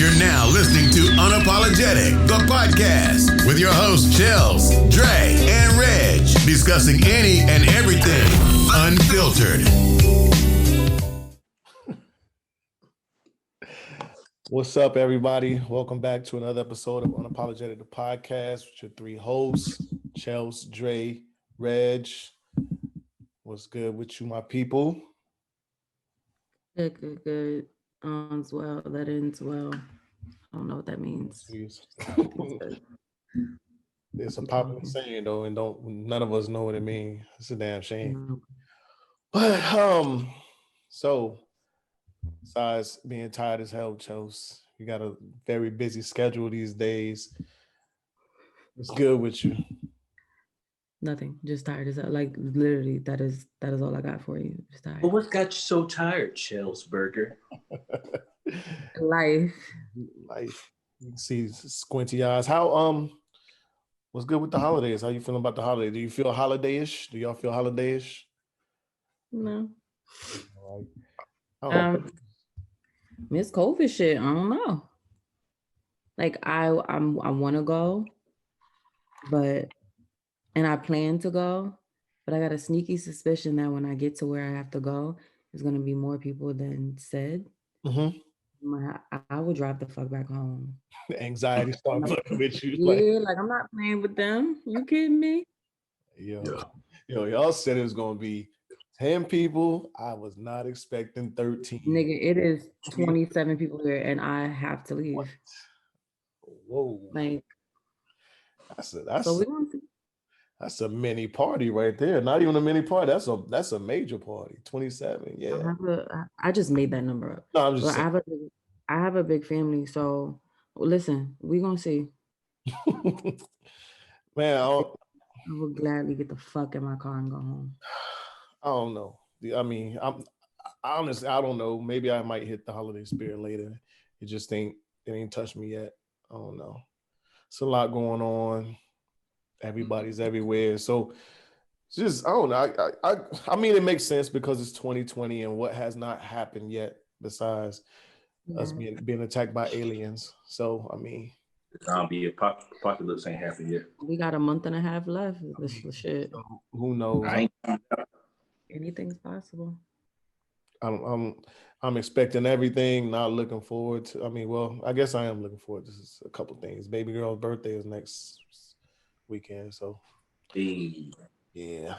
You're now listening to Unapologetic, the podcast, with your hosts, Chels, Dre, and Reg, discussing any and everything unfiltered. What's up, everybody? Welcome back to another episode of Unapologetic, the podcast, with your three hosts, Chels, Dre, Reg. What's good with you, my people? Good. As well. That ends well. I don't know what that means. It's a popular saying though, and none of us know what it means. It's a damn shame. Mm-hmm. But so besides being tired as hell, Chels, you got a very busy schedule these days. What's good with you? Nothing. Just tired as hell. Like literally, that is all I got for you. Just tired. Well, what got you so tired, Chelsburger? Life. You can see squinty eyes. How what's good with the holidays? How you feeling about the holidays? Do you feel holiday-ish? Do y'all feel holiday-ish? No. Miss COVID shit. I don't know. Like I want to go, and I plan to go, but I got a sneaky suspicion that when I get to where I have to go, there's gonna be more people than said. Mm-hmm. I would drive the fuck back home. Anxiety starts fucking with you. Yeah, like I'm not playing with them. You kidding me? Yo, y'all said it was gonna be 10 people. I was not expecting 13. Nigga, it is 27 people here, and I have to leave. What? Whoa! Like that's a mini party right there. Not even a mini party. That's a major party. 27. Yeah. I just made that number up. No, I'm just saying. I have a big family, so listen, we gonna see. Man, I would gladly get the fuck in my car and go home. I don't know. I mean, honestly, I don't know. Maybe I might hit the holiday spirit later. It ain't touched me yet. I don't know. It's a lot going on. Everybody's everywhere. So just, I don't know. I mean, it makes sense because it's 2020 and what has not happened yet besides us being attacked by aliens. So, I mean. The zombie apocalypse ain't happened yet. We got a month and a half left. This shit. So who knows? Anything's possible. I'm expecting everything, not looking forward to. I mean, well, I guess I am looking forward to a couple things. Baby girl's birthday is next weekend, so yeah,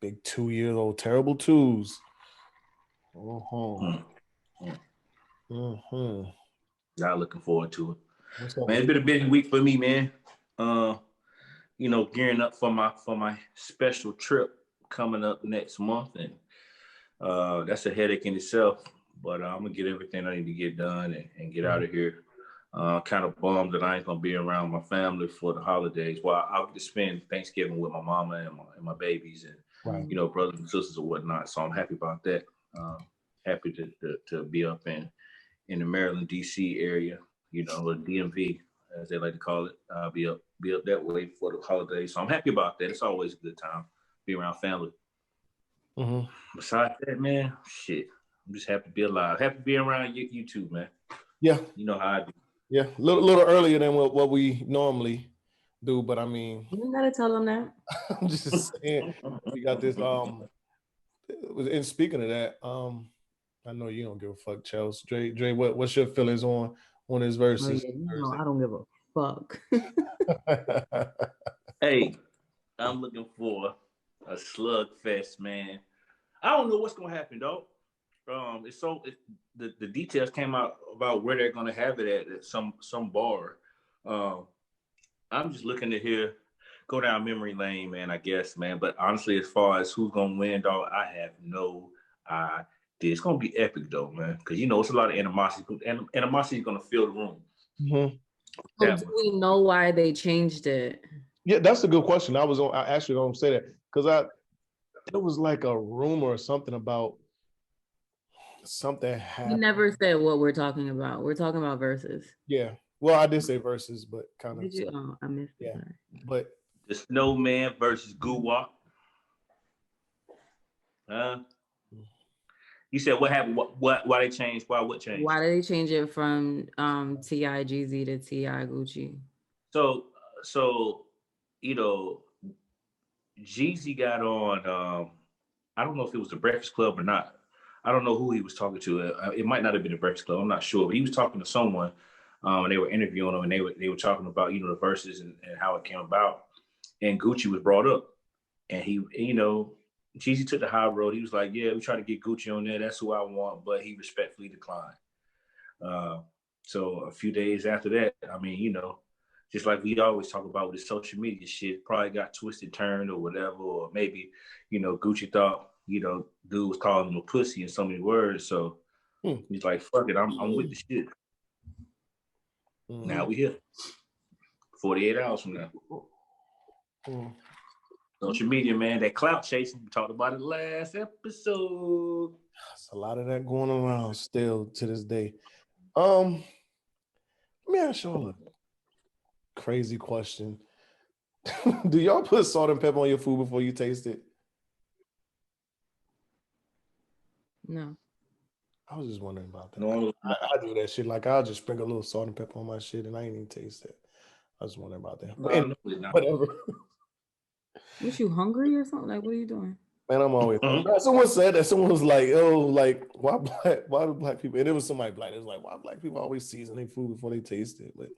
big 2-year-old, terrible twos. Not looking forward to it. Man, it's been a busy week for me, man. Gearing up for my special trip coming up next month, and that's a headache in itself. But I'm gonna get everything I need to get done and get out of here. Kind of bummed that I ain't gonna be around my family for the holidays. Well, I'll get to spend Thanksgiving with my mama and my babies and brothers and sisters or whatnot. So I'm happy about that. Happy to be up in the Maryland, DC area, or DMV as they like to call it. Be up that way for the holidays. So I'm happy about that. It's always a good time be around family. Mm-hmm. Besides that, man, shit, I'm just happy to be alive. Happy to be around you too, man. Yeah. You know how I do. Yeah, a little earlier than what we normally do, but I mean, you gotta tell them that. I'm just saying, we got this. And speaking of that, I know you don't give a fuck, Chels. Dre, what's your feelings on his verses? I don't give a fuck. Hey, I'm looking for a slugfest, man. I don't know what's gonna happen though. The details came out about where they're gonna have it at some bar. I'm just looking to go down memory lane, man. I guess, man. But honestly, as far as who's gonna win, dog, I have no idea. It's gonna be epic though, man. Because it's a lot of animosity. Animosity is gonna fill the room. Mm-hmm. Do we know why they changed it? Yeah, that's a good question. I actually don't say that because it was like a rumor or something about something happened. You never said what we're talking about. We're talking about verses. Yeah. Well, I did say verses, but kind of. Did you? Oh, I missed it. Yeah. But the Snowman versus Guwap. You said what happened? What? Why they changed? What changed? Why did they change it from T.I.G.Z to T.I. Gucci? So you know, Jeezy got on. I don't know if it was the Breakfast Club or not. I don't know who he was talking to. It might not have been the Breakfast Club. I'm not sure, but he was talking to someone, and they were interviewing him, and they were talking about the verses and how it came about. And Gucci was brought up, and Jeezy took the high road. He was like, "Yeah, we try to get Gucci on there. That's who I want," but he respectfully declined. So a few days after that, I mean, just like we always talk about with the social media shit, probably got twisted, turned, or whatever, or maybe, Gucci thought, dude was calling him a pussy in so many words, so he's like, fuck it, I'm with the shit. Now we here, 48 hours from now. Social media, man, that clout chasing, we talked about it last episode. There's a lot of that going around still to this day. Let me ask y'all a crazy question. Do y'all put salt and pepper on your food before you taste it? No. I was just wondering about that. No. I do that shit. Like, I'll just sprinkle a little salt and pepper on my shit and I ain't even taste it. I was wondering about that. Whatever. Was you hungry or something? Like, what are you doing? Man, I'm always someone said that. Someone was like, "Oh, like why do black people?" And it was somebody black. It was like, "Why black people always season their food before they taste it?" But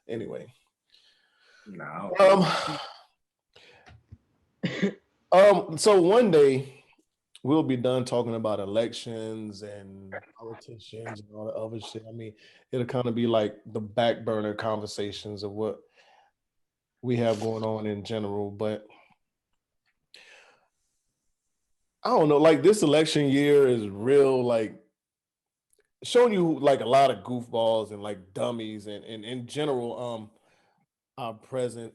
anyway, no. So one day we'll be done talking about elections and politicians and all the other shit. I mean, it'll kind of be like the back burner conversations of what we have going on in general, but I don't know, like this election year is real, like showing you like a lot of goofballs and like dummies and in general, our president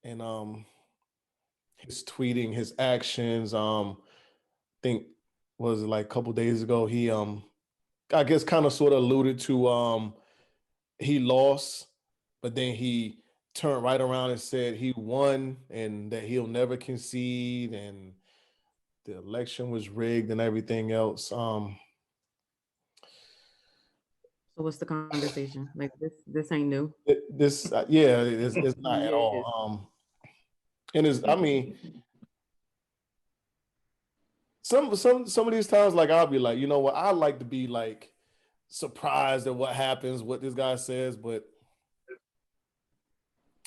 and his tweeting, his actions, think was it like a couple days ago, he I guess kind of sort of alluded to he lost, but then he turned right around and said he won and that he'll never concede and the election was rigged and everything else. So what's the conversation? Like this ain't new. It's not at all. And it's, I mean, some of these times, like I'll be like, you know what, I like to be like surprised at what happens, what this guy says, but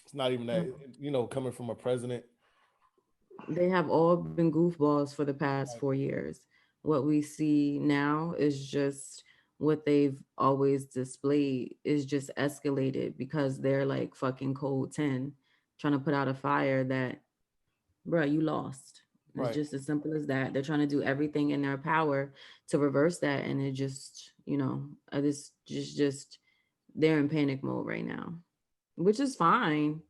it's not even that, coming from a president. They have all been goofballs for the past 4 years. What we see now is just what they've always displayed is just escalated because they're like fucking code 10 trying to put out a fire that, bro, you lost. It's just as simple as that. They're trying to do everything in their power to reverse that. And it just, just they're in panic mode right now, which is fine,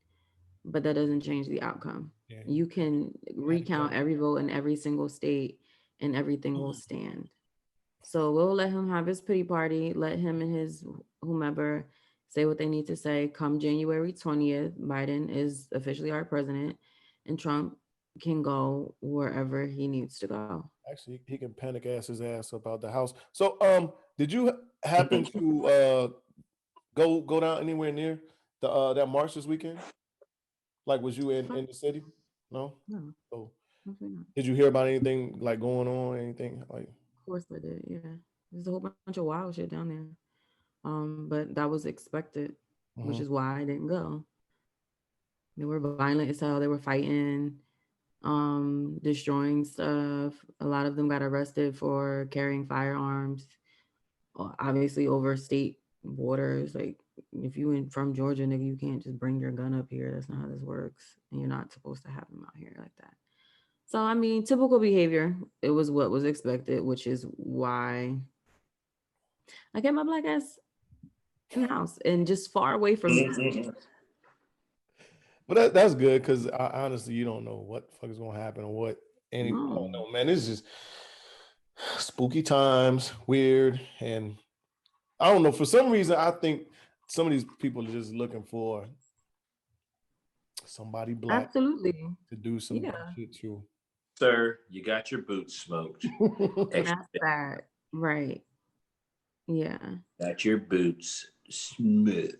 but that doesn't change the outcome. Yeah. You can recount every vote in every single state and everything will stand. So we'll let him have his pity party, let him and his whomever say what they need to say. Come January 20th, Biden is officially our president and Trump can go wherever he needs to go. Actually, he can panic his ass about the house. So did you happen to go down anywhere near the that march this weekend? Like, was you in the city? No. Oh, did you hear about anything like going on? Anything like? Of course I did. Yeah, there's a whole bunch of wild shit down there. But that was expected, which is why I didn't go. They were violent as hell. They were fighting, destroying stuff. A lot of them got arrested for carrying firearms, obviously over state borders. Like, if you from Georgia, nigga, you can't just bring your gun up here. That's not how this works. And you're not supposed to have them out here like that. So, I mean, typical behavior. It was what was expected, which is why I get my black ass in the house and just far away from me. But that's good because honestly, you don't know what the fuck is going to happen or what. I don't know, man. It's just spooky times, weird. And I don't know. For some reason, I think some of these people are just looking for somebody black absolutely to do some shit too. Sir, you got your boots smoked. That's bad. Right. Yeah. Got your boots smoked.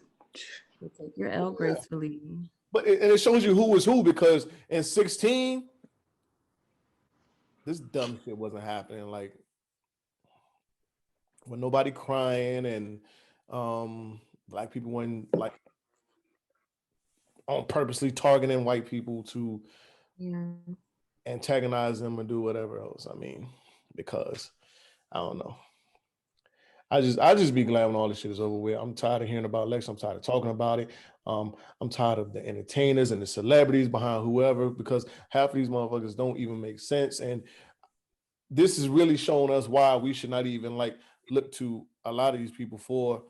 So take your L gracefully. But it shows you who was who, because in 16, this dumb shit wasn't happening. Like, when nobody crying and black people weren't like on purposely targeting white people to antagonize them and do whatever else. I mean, because I don't know. I just be glad when all this shit is over with. I'm tired of hearing about Lex. I'm tired of talking about it. I'm tired of the entertainers and the celebrities behind whoever, because half of these motherfuckers don't even make sense. And this is really showing us why we should not even like look to a lot of these people for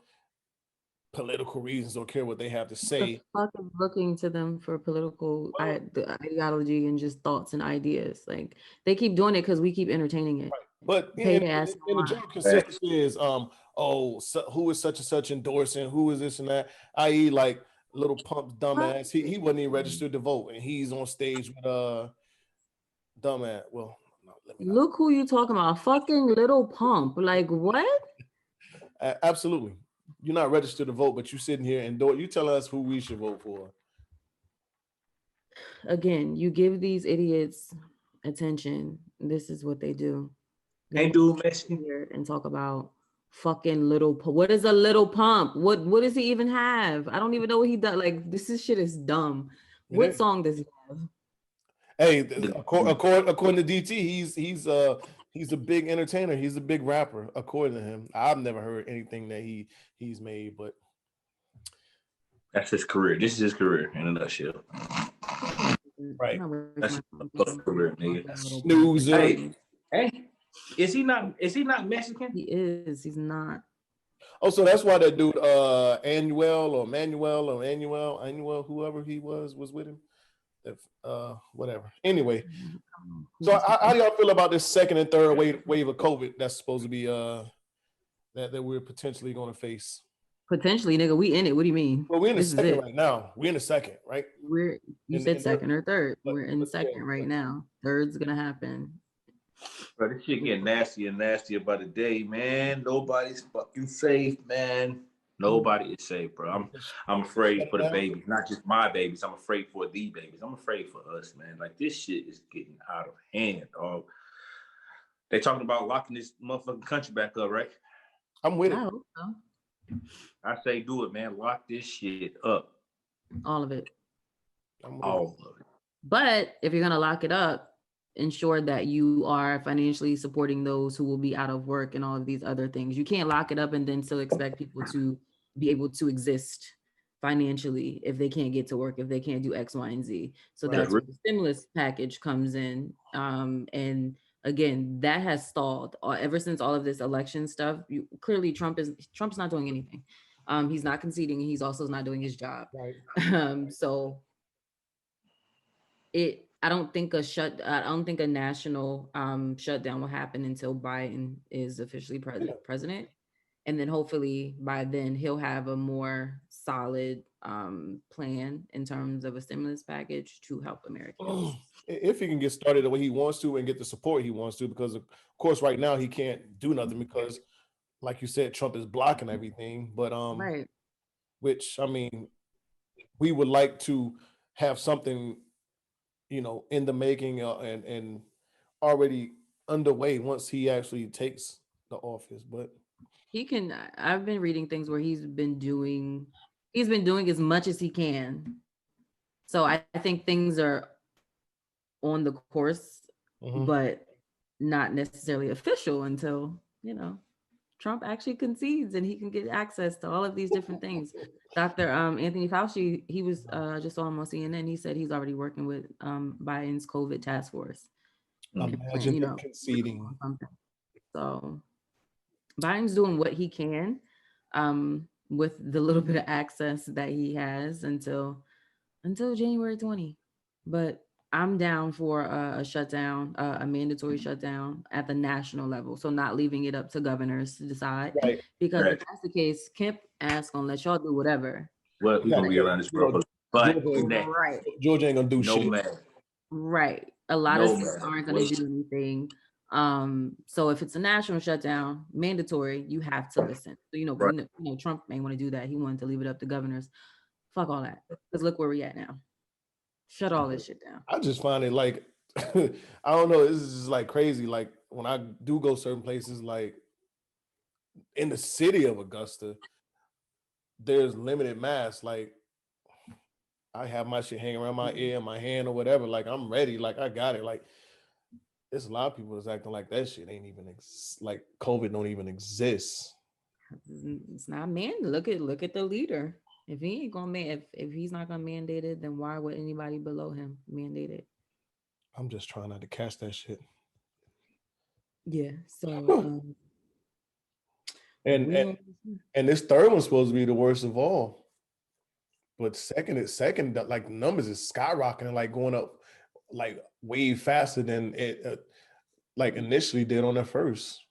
political reasons or care what they have to say. The fuck is looking to them for political ideology and just thoughts and ideas. Like, they keep doing it because we keep entertaining it. Right. But in the general consensus is, who is such and such endorsing? Who is this and that? I.e., like Little Pump's dumbass. He wasn't even registered to vote, and he's on stage with dumbass. Well, no, look who you talking about, fucking Little Pump. Like, what? Absolutely. You're not registered to vote, but you sitting here and you tell us who we should vote for. Again, you give these idiots attention. This is what they do. They do Mexican here and talk about fucking Little Pump. What is a Little Pump? What does he even have? I don't even know what he does. Like, shit is dumb. What song does he have? Hey, according to DT, he's a big entertainer. He's a big rapper, according to him. I've never heard anything that he's made, but that's his career. This is his career in a nutshell. Right. That's a career, nigga. Snoozer. Hey, is he not Mexican? He is. He's not. Oh, so that's why that dude Manuel, whoever he was with him. Whatever. Anyway, so how do y'all feel about this second and third wave of COVID that's supposed to be that we're potentially going to face? Potentially, nigga, we in it. What do you mean? Well, we're in the second right now. We're in the second, right? You said second or third. We're in the second right now. Third's gonna happen. Bro, this shit getting nastier and nastier by the day, man. Nobody's fucking safe, man. Nobody is safe, bro. I'm afraid for the babies, not just my babies. I'm afraid for the babies. I'm afraid for us, man. Like, this shit is getting out of hand, dog. They talking about locking this motherfucking country back up, right? I'm with it. I say do it, man. Lock this shit up. All of it. All of it. But if you're gonna lock it up, ensure that you are financially supporting those who will be out of work and all of these other things. You can't lock it up and then still expect people to be able to exist financially if they can't get to work, if they can't do X, Y, and Z. So that's where the stimulus package comes in. And again, that has stalled ever since all of this election stuff. Clearly, Trump's not doing anything. He's not conceding. He's also not doing his job. Right. So I don't think a national shutdown will happen until Biden is officially president. And then hopefully by then he'll have a more solid plan in terms of a stimulus package to help Americans. If he can get started the way he wants to and get the support he wants to, because of course right now he can't do nothing because, like you said, Trump is blocking everything. But right. Which, I mean, we would like to have something, in the making and already underway once he actually takes the office. But I've been reading things where he's been doing as much as he can. So I think things are on the course, but not necessarily official until, Trump actually concedes and he can get access to all of these different things. Dr. Anthony Fauci, he was just on CNN. He said he's already working with Biden's COVID task force. Imagine him conceding. So Biden's doing what he can with the little bit of access that he has until January 20. But I'm down for a shutdown, a mandatory shutdown at the national level. So not leaving it up to governors to decide. Right. Because if that's the case, Kemp asked gonna let y'all do whatever. Well, we're gonna be around this world. But Georgia ain't gonna do shit. Man. Right. A lot of No states matter aren't going what. to do anything. So if it's a national shutdown, mandatory, you have to listen. So, Right. Trump may want to do that. He wanted to leave it up to governors. Fuck all that. Because look where we at now. Shut all this shit down. I just find it like, I don't know, this is just like crazy. Like when I do go certain places, like in the city of Augusta, there's limited masks. Like I have my shit hanging around my ear, my hand, or whatever. Like I'm ready. Like I got it. Like there's a lot of people that's acting like that shit ain't even like COVID don't even exist. It's not man. Look at the leader. If he ain't gonna if he's not gonna mandate it, then why would anybody below him mandate it? I'm just trying not to catch that shit. Yeah. So and this third one's supposed to be the worst of all. But second, like numbers is skyrocketing, like going up, like way faster than it like initially did on the first.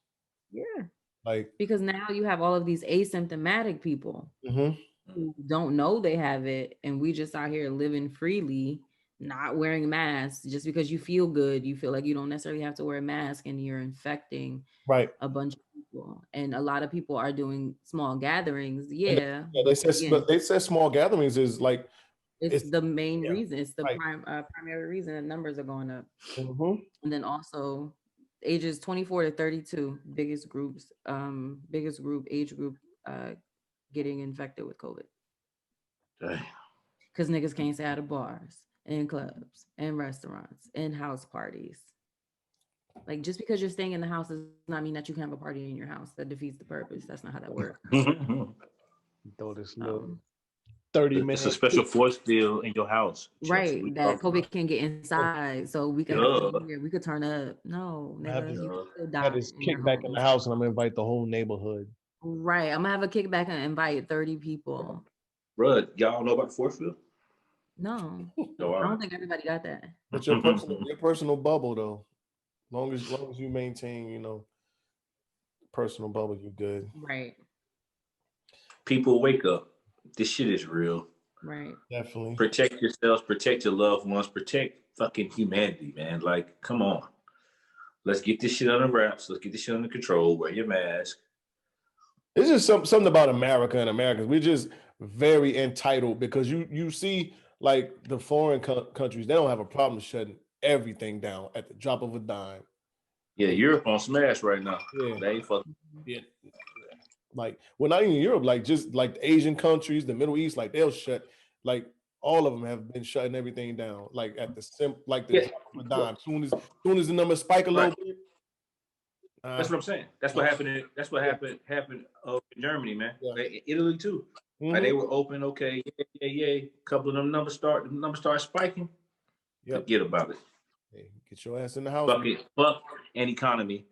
Yeah, like because now you have all of these asymptomatic people who don't know they have it, and we just out here living freely, not wearing masks just because you feel good. You feel like you don't necessarily have to wear a mask, and you're infecting a bunch of people. And a lot of people are doing small gatherings. Yeah, but they said small gatherings is like it's the main reason. It's the primary reason that numbers are going up. And then also ages 24 to 32, biggest group age group getting infected with COVID. Because niggas can't stay out of bars and clubs and restaurants and house parties. Like just because you're staying in the house does not mean that you can have a party in your house. That defeats the purpose. That's not how that works. Throw this little 30 minutes. It's a special force field in your house. Right. That COVID can get inside. So we can we could turn up. No, nigga, you could die. That is kickback in the house, and I'm gonna invite the whole neighborhood. Right. I'm gonna have a kickback and invite 30 people. Bro, y'all know about force field? No. I don't think everybody got that. But your personal bubble though. Long as you maintain, personal bubble, you're good. Right. People wake up. This shit is real. Right. Definitely. Protect yourselves, protect your loved ones, protect fucking humanity, man. Like, come on. Let's get this shit under wraps. Let's get this shit under control. Wear your mask. It's just something about America and Americans. We're just very entitled because you see like the foreign countries, they don't have a problem shutting everything down at the drop of a dime. Yeah, Europe on smash right now. Yeah. They ain't fucking. Yeah. Like, well, not even Europe, like just like the Asian countries, the Middle East, like they'll shut, like all of them have been shutting everything down, like at the drop of a dime. Soon as the numbers spike a little bit. That's what I'm saying. That's what happened. That's what happened in Germany, man. Italy too. Like they were open, okay, yeah. Couple of them numbers start spiking. Forget about it. Hey, get your ass in the house. Fuck an economy.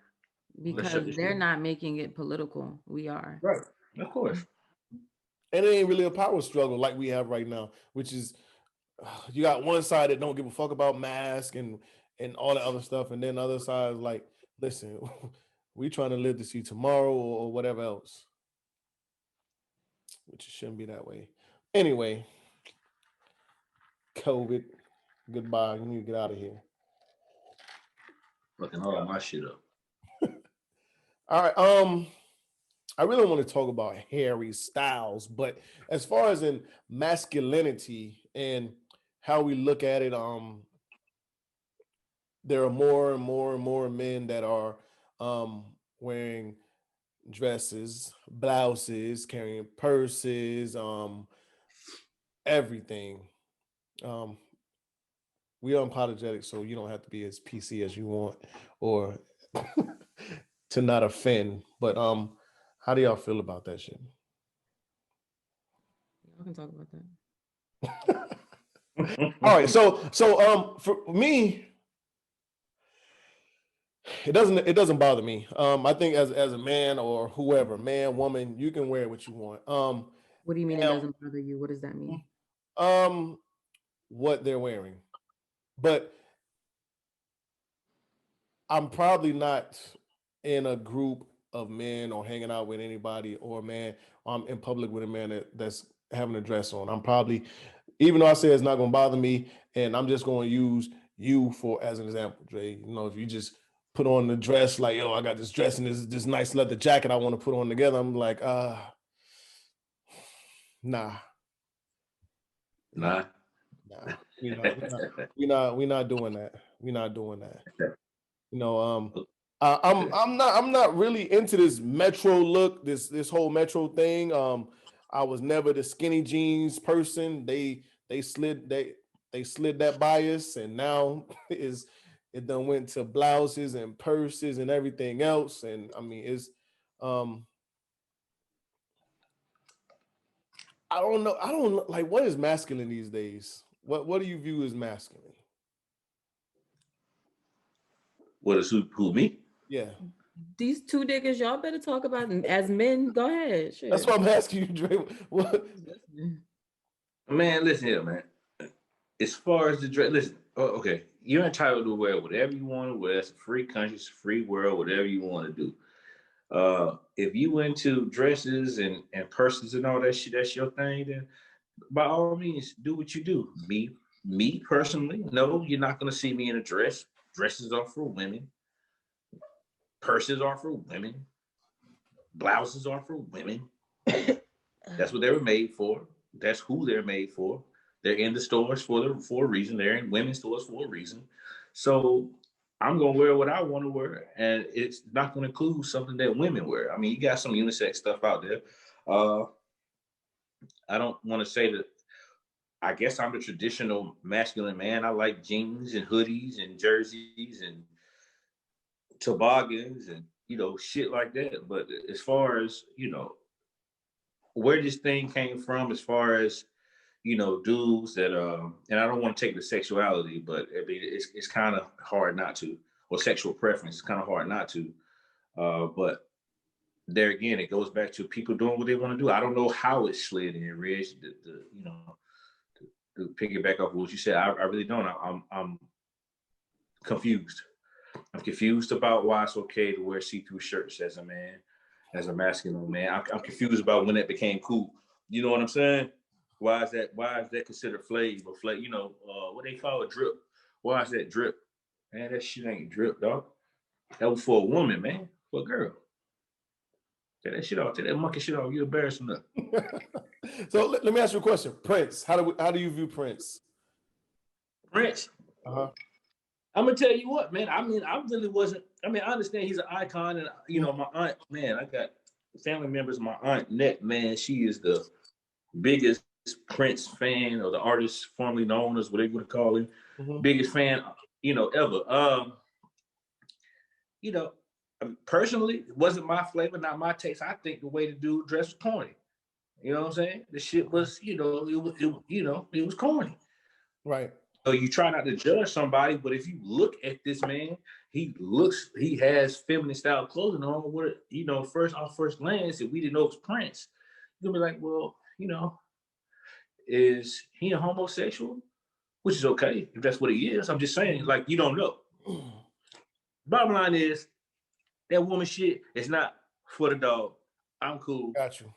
Because they're not making it political. We are. Right. Of course. And it ain't really a power struggle like we have right now, which is you got one side that don't give a fuck about masks and all that other stuff, and then the other side is like, listen, we trying to live to see tomorrow or whatever else. Which shouldn't be that way. Anyway, COVID, goodbye. You need to get out of here. Fucking all my shit up. All right. I really want to talk about Harry Styles, but as far as in masculinity and how we look at it, there are more and more men that are wearing dresses, blouses, carrying purses, everything. We are unapologetic, so you don't have to be as PC as you want or to not offend. But how do y'all feel about that shit? I can talk about that. All right, so for me, it doesn't bother me. I think as a man or whoever, man, woman, you can wear what you want. What do you mean it doesn't bother you? What does that mean? What they're wearing. But I'm probably not in a group of men or hanging out with anybody or a man. I'm in public with a man that's having a dress on. I'm probably, even though I say it's not going to bother me and I'm just going to use you for as an example, Dre. You know, if you just put on the dress like, yo, I got this dress and this nice leather jacket I want to put on together, I'm like, nah. Nah. We're not doing that. We're not doing that. You know, I'm not really into this metro look, this whole metro thing. I was never the skinny jeans person. They slid that bias, and now it done went to blouses and purses and everything else. And I mean, it's I don't know, like, what is masculine these days? What do you view as masculine? What is who me? Yeah. These two niggas, y'all better talk about them as men. Go ahead. Sure. That's what I'm asking you, Dre. What? Man, listen here, man. As far as the dress, listen. Okay, you're entitled to wear whatever you want to wear. It's a free country, it's a free world. Whatever you want to do. If you into dresses and purses and all that shit, that's your thing. Then by all means, do what you do. Me personally, no, you're not gonna see me in a dress. Dresses are for women. Purses are for women. Blouses are for women. That's what they were made for. That's who they're made for. They're in the stores for a reason. They're in women's stores for a reason. So I'm gonna wear what I want to wear, and it's not gonna include something that women wear. I mean, you got some unisex stuff out there. I don't want to say that. I guess I'm the traditional masculine man. I like jeans and hoodies and jerseys and toboggans and, you know, shit like that. But as far as, you know, where this thing came from, as far as, you know, dudes that and I don't want to take the sexuality, but I mean, it's kind of hard not to, or sexual preference, it's kind of hard not to. But there again, it goes back to people doing what they want to do. I don't know how it slid in, Reg, you know, to piggyback off what you said. I really don't. I'm confused. I'm confused about why it's okay to wear see-through shirts as a man, as a masculine man. I'm confused about when that became cool. You know what I'm saying? Why is that considered flav or flav? You know, what they call it, drip. Why is that drip? Man, that shit ain't drip, dog. That was for a woman, man, for a girl. Take that shit off. Take that monkey shit off. You're embarrassing her. So let me ask you a question. Prince, how do you view Prince? Prince. Uh-huh. I'm gonna tell you what, man. I mean, I really wasn't. I mean, I understand he's an icon, and you know, my aunt, man, I got family members. My aunt Net, man, she is the biggest Prince fan, or the artist formerly known as whatever you want to call him, biggest fan, you know, ever. You know, personally, it wasn't my flavor, not my taste. I think the way the dude dressed was corny. You know what I'm saying? The shit was, you know, it was corny. Right. So you try not to judge somebody, but if you look at this man, he has feminine style clothing on. What, you know, on first glance, if we didn't know it was Prince, you'll be like, well, you know, is he a homosexual? Which is okay if that's what he is. I'm just saying, like, you don't know. Bottom line is, that woman shit is not for the dog. I'm cool. Got you.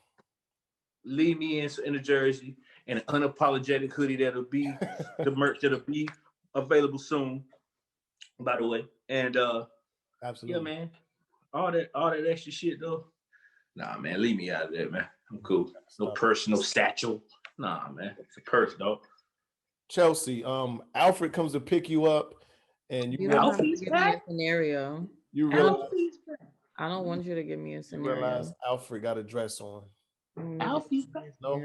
Leave me in a jersey and an unapologetic hoodie that'll be the merch that'll be available soon, by the way. And absolutely, yeah, man. All that extra shit though. Nah, man, leave me out of that, man. I'm cool. No purse, no satchel. Nah, man. It's a purse, dog. Chelsea, Alfred comes to pick you up, and you don't have to give me a scenario. You realize I don't want you to give me a scenario. You realize Alfred got a dress on. Alfie's no.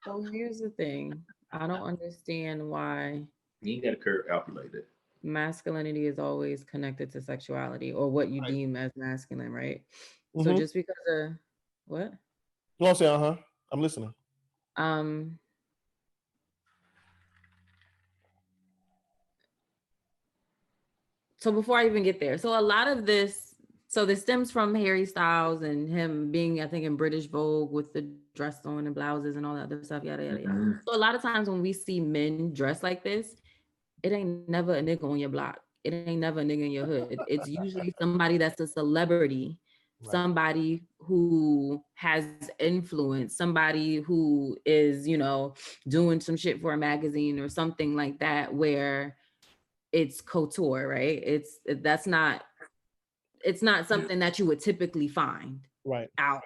So here's the thing. I don't understand why you ain't got to curve Alfie like that. Masculinity is always connected to sexuality, or what you deem as masculine, right? So just because of what? No, I'm saying, I'm listening. So before I even get there, so a lot of this stems from Harry Styles and him being, I think, in British Vogue with the dress on and blouses and all that other stuff, yada, yada, yada. So a lot of times when we see men dressed like this, it ain't never a nigga on your block. It ain't never a nigga in your hood. It's usually somebody that's a celebrity somebody who has influence, somebody who is, doing some shit for a magazine or something like that, where it's couture, right? It's not something that you would typically find out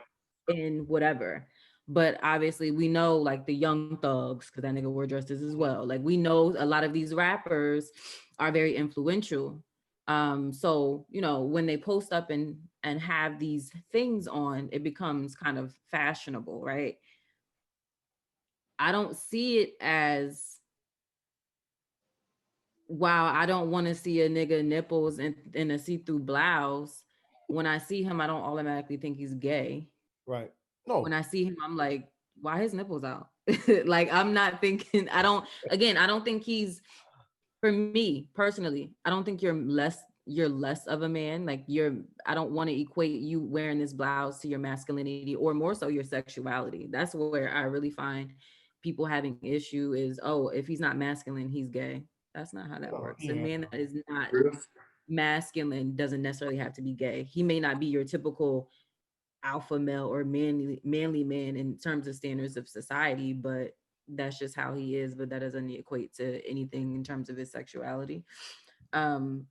in whatever. But obviously we know, like, the Young Thugs, because that nigga wore dresses as well. Like, we know a lot of these rappers are very influential. So, when they post up and have these things on, it becomes kind of fashionable, right? I don't see it as, wow, I don't want to see a nigga nipples in a see-through blouse. When I see him, I don't automatically think he's gay. Right. No. When I see him, I'm like, why his nipples out? Like, I'm not thinking, I don't think he's, for me personally, I don't think you're less of a man. Like, I don't want to equate you wearing this blouse to your masculinity, or more so your sexuality. That's where I really find people having issue is, oh, if he's not masculine, he's gay. That's not how that works. A man that is not masculine doesn't necessarily have to be gay. He may not be your typical alpha male or manly man in terms of standards of society, but that's just how he is. But that doesn't equate to anything in terms of his sexuality. Go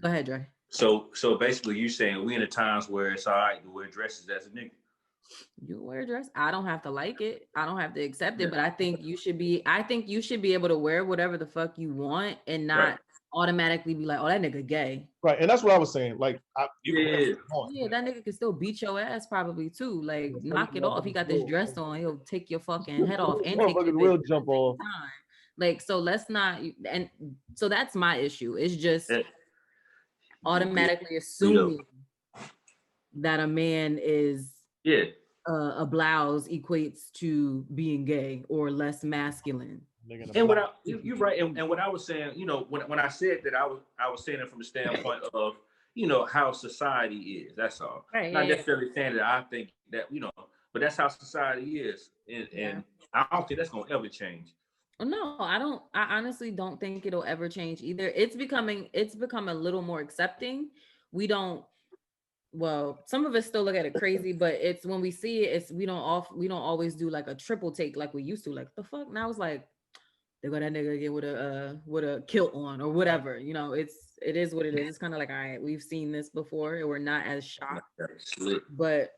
ahead, Dre. So basically you saying we in the times where it's all right to wear dresses as a nigga. You wear a dress. I don't have to like it. I don't have to accept it, but I think you should be able to wear whatever the fuck you want and not automatically be like, oh, that nigga gay. Right. And that's what I was saying. Like, that nigga can still beat your ass probably too. Like, knock it off. He got this dress on, he'll take your fucking head off and take your will jump off. Like, so let's not, and so that's my issue. It's just automatically assuming that a man is a blouse equates to being gay or less masculine. And what you're right. And what I was saying, when I said that, I was saying it from the standpoint of, how society is. That's all. Right, Not necessarily saying that I think that, but that's how society is. And I don't think that's gonna ever change. No, I honestly don't think it'll ever change either. It's become a little more accepting. Well, some of us still look at it crazy, but it's when we see it, we don't always do like a triple take like we used to. Like, the fuck? Now it's like, they got that nigga again with a kilt on or whatever. It is what it is. It's kind of like, all right, we've seen this before, and we're not as shocked. But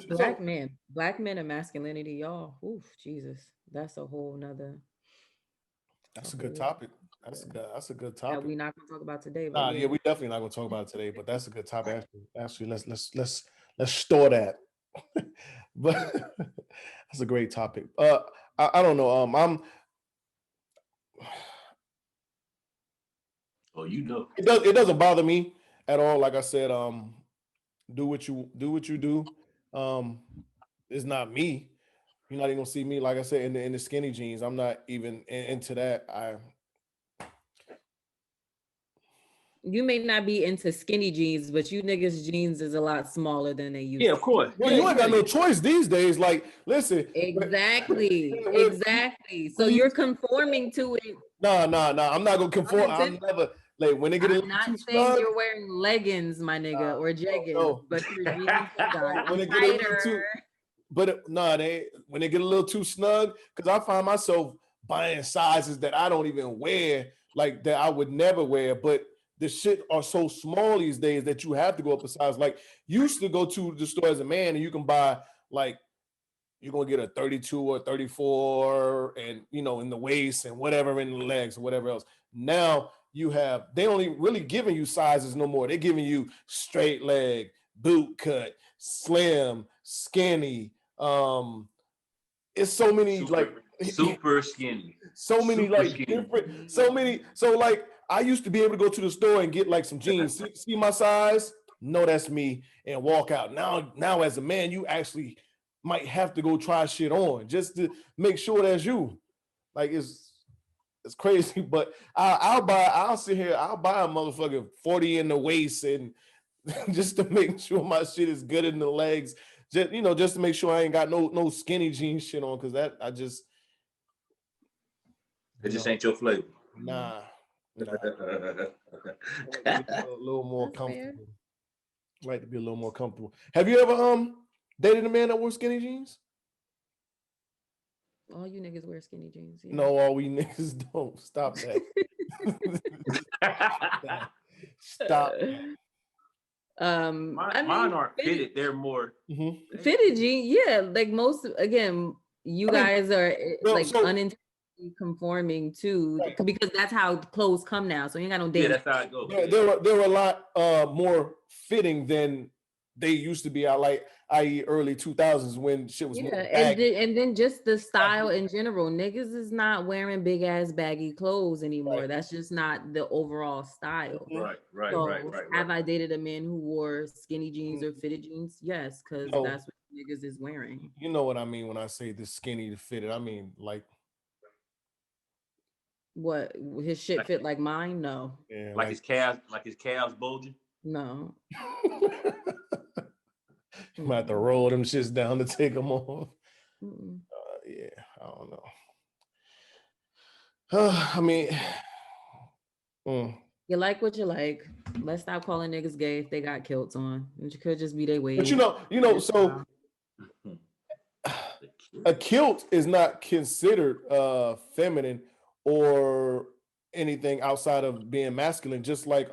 black men and masculinity, y'all. Oof, Jesus, that's a whole nother. That's a good topic. That's a good topic. That we're not gonna talk about today. But we definitely not gonna talk about it today. But that's a good topic. Actually, let's store that. But that's a great topic. I don't know. It doesn't bother me at all. Like I said, do what you do. It's not me. You're not even gonna see me, like I said, in the skinny jeans. I'm not even into that. You may not be into skinny jeans, but you niggas' jeans is a lot smaller than they used to. Yeah, of course. Well, you ain't got no choice these days. Like, listen. Exactly. So you're conforming to it. No. I'm not gonna conform. I'm never, like, when they get I'm not saying you're wearing leggings, my nigga, or jeggings, but your jeans are when they get a little too, when they get a little too snug, because I find myself buying sizes that I don't even wear, like that I would never wear, but the shit are so small these days that you have to go up a size. Like, you used to go to the store as a man and you can buy, like, you're gonna get a 32 or 34 and in the waist and whatever in the legs or whatever else. Now they don't even really giving you sizes no more. They're giving you straight leg, boot cut, slim, skinny. It's so many super skinny. So many different, so many. So like, I used to be able to go to the store and get like some jeans. See my size? No, that's me, and walk out. Now as a man, you actually might have to go try shit on just to make sure that's you. Like, it's crazy, but I'll buy a motherfucking 40 in the waist and just to make sure my shit is good in the legs. Just to make sure I ain't got no skinny jeans shit on, because that it just ain't your flavor. Nah. A little more comfortable. Like to be a little more comfortable. Have you ever dated a man that wore skinny jeans? All you niggas wear skinny jeans. Yeah. No, all we niggas don't. Stop that. Stop that. Mine aren't fitted. They're more fitted jeans. Yeah, like most. Again, guys are unintentionally conforming to because that's how clothes come now. So you ain't got no date. Yeah, that's how it goes. There were a lot more fitting than they used to be. I.e. early 2000s when shit was more baggy. And then just the style in general. Niggas is not wearing big ass baggy clothes anymore. Right. That's just not the overall style. Right. Have I dated a man who wore skinny jeans or fitted jeans? Yes, because that's what niggas is wearing. You know what I mean when I say the skinny to fitted. I mean like what his shit fit like mine? No. Yeah, like his calves bulging? No. You might have to roll them shits down to take them off. Yeah, I don't know. I mean, you like what you like. Let's stop calling niggas gay if they got kilts on. It could just be their way. But you know, so a kilt is not considered feminine or anything outside of being masculine. Just like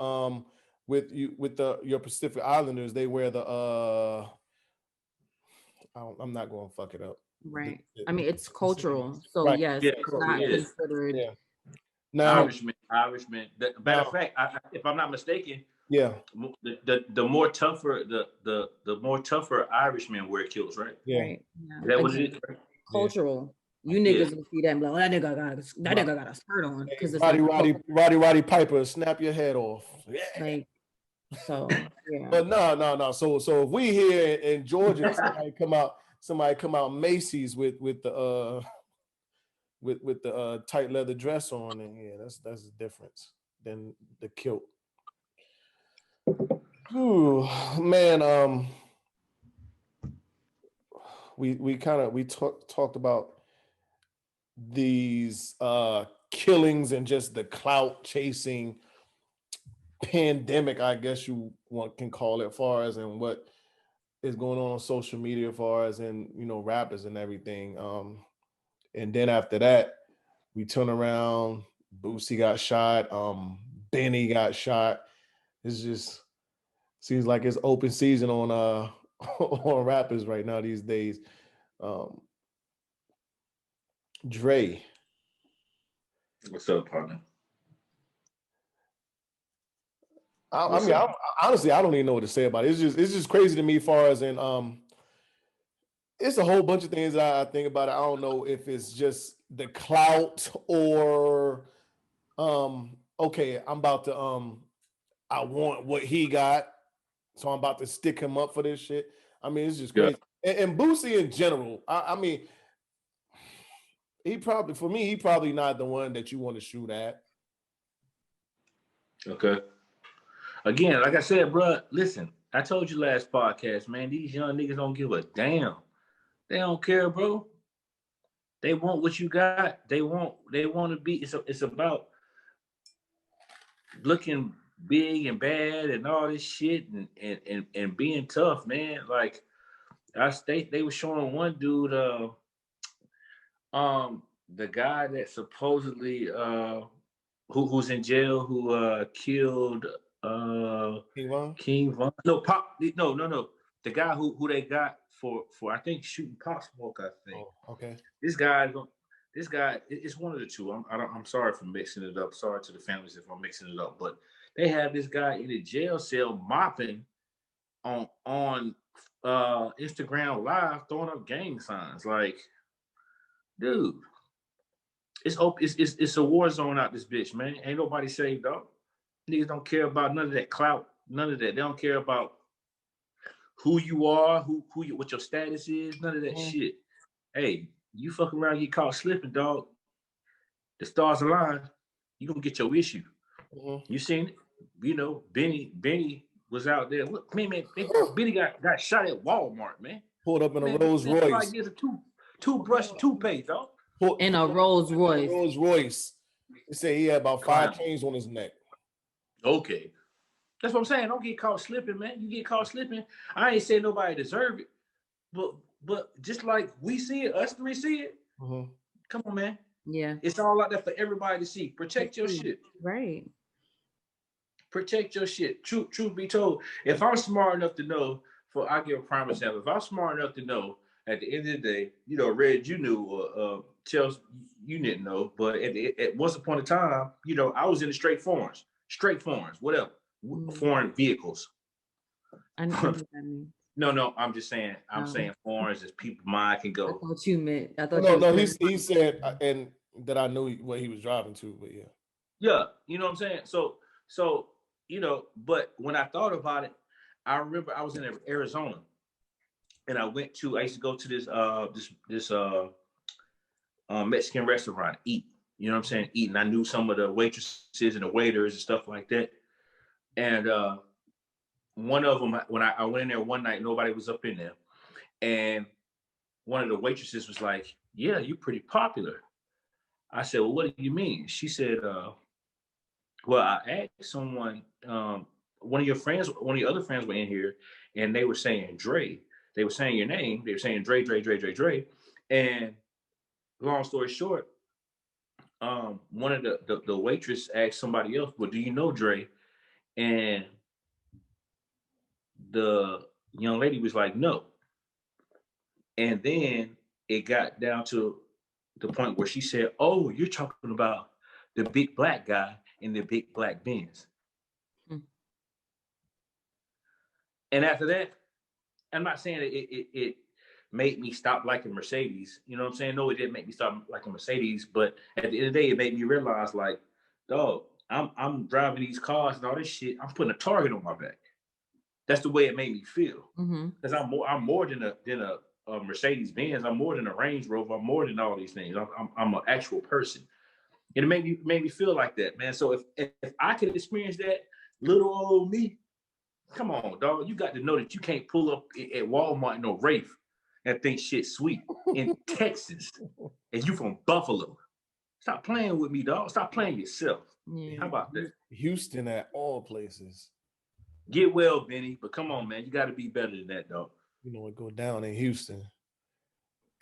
with your Pacific Islanders, they wear the I'm not going to fuck it up. Right. I mean, it's cultural. So yes, it's not considered. Yeah. Now, Irishman. Matter of fact, if I'm not mistaken, the more tougher the more tougher Irishmen wear kilts, right? Yeah. Right. Yeah. That was it. Cultural. You niggas will see that and be like, that nigga got a skirt on because it's Roddy Piper, snap your head off. Yeah. Like, so yeah. But no. So if we here in Georgia, somebody come out Macy's with the tight leather dress on, and that's the difference than the kilt. Ooh, man, we talked about these killings and just the clout chasing pandemic, I guess one can call it, as far as and what is going on social media, as far as in rappers and everything. And then after that, we turn around. Boosie got shot. Benny got shot. It's just seems like it's open season on on rappers right now these days. Dre, what's up, partner? I mean, honestly, I don't even know what to say about it. It's just crazy to me, as far as in it's a whole bunch of things that I think about it. I don't know if it's just the clout or okay, I'm about to I want what he got, so I'm about to stick him up for this shit. I mean, it's just crazy. Yeah. And Boosie in general, I mean, he probably not the one that you want to shoot at. Okay. Again, like I said, bro, listen, I told you last podcast, man, these young niggas don't give a damn. They don't care, bro. They want what you got. They want to be, it's about looking big and bad and all this shit and being tough, man. Like they were showing one dude, the guy that supposedly who's in jail, who killed King Von. No. The guy who they got for I think shooting Pop Smoke, I think. Oh, okay. This guy, it's one of the two. I'm sorry for mixing it up. Sorry to the families if I'm mixing it up. But they have this guy in a jail cell mopping on Instagram Live, throwing up gang signs. Like, dude, it's a war zone out this bitch, man. Ain't nobody saved, dog. Niggas don't care about none of that clout, none of that. They don't care about who you are, what your status is, none of that shit. Hey, you fuck around, get caught slipping, dog. The stars align, you gonna get your issue. You seen it? Benny was out there. Look, man, Benny got shot at Walmart, man. Pulled up in a Rolls Royce. Like there's a toothbrush, toothpaste, dog. In a Rolls Royce. Rolls Royce. They say he had about 5 chains on his neck. Okay. That's what I'm saying. Don't get caught slipping, man. You get caught slipping. I ain't saying nobody deserve it, but just like we see it, us three see it. Come on, man. Yeah. It's all out there for everybody to see. Protect your shit. Right. Protect your shit. Truth be told, if I'm smart enough to know, I give a prime example. If I'm smart enough to know, at the end of the day, Reg, you knew, Chelsea, you didn't know, but at once upon a time, I was in the straight foreigns, whatever, foreign vehicles. I know what that means. No, I'm just saying. I'm saying foreigns as people mind can go. I thought you meant. He said, and that I knew what he was driving to, but yeah. Yeah, you know what I'm saying. So but when I thought about it, I remember I was in Arizona, and I used to go to this Mexican restaurant, eat. You know what I'm saying? Eat, and I knew some of the waitresses and the waiters and stuff like that. And one of them, when I went in there one night, nobody was up in there, and one of the waitresses was like, "Yeah, you're pretty popular." I said, "Well, what do you mean?" She said, "Well, I asked someone, one of your other friends were in here, and they were saying Dre. They were saying your name. They were saying Dre. And long story short, one of the waitress asked somebody else, "Well, do you know Dre?" And the young lady was like, "No." And then it got down to the point where she said, "Oh, you're talking about the big black guy in the big black Benz." And after that, I'm not saying it made me stop liking Mercedes. You know what I'm saying? No, it didn't make me stop liking Mercedes. But at the end of the day, it made me realize, like, dog, I'm driving these cars and all this shit. I'm putting a target on my back. That's the way it made me feel. Because I'm more than a Mercedes Benz. I'm more than a Range Rover. I'm more than all these things. I'm an actual person. And it made me feel like that, man. So if I could experience that, little old me, come on, dog. You got to know that you can't pull up at Walmart in no Wraith and think shit sweet in Texas, and you from Buffalo. Stop playing with me, dog. Stop playing yourself. Yeah. How about that? Houston at all places. Get well, Benny. But come on, man. You got to be better than that, dog. You know what go down in Houston.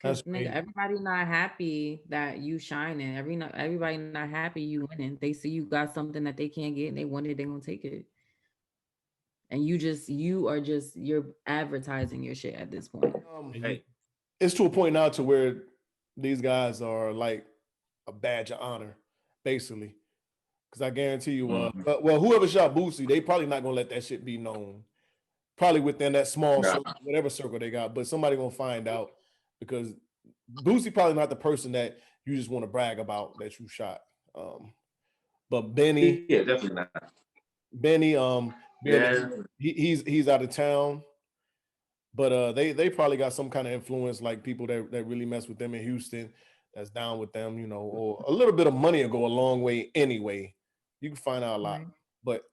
That's nigga, everybody not happy that you shining. Everybody not happy you winning. They see you got something that they can't get and they want it, they gonna take it. And you're advertising your shit at this point. Hey, it's to a point now to where these guys are like a badge of honor, basically. Because I guarantee you, well, whoever shot Boosie, they probably not gonna let that shit be known. Probably within that small circle, whatever circle they got, but somebody gonna find out because Boosie probably not the person that you just want to brag about that you shot. But Benny, yeah, definitely not. Benny, he's out of town, but they probably got some kind of influence, like people that really mess with them in Houston, that's down with them, or a little bit of money will go a long way anyway. You can find out a lot, but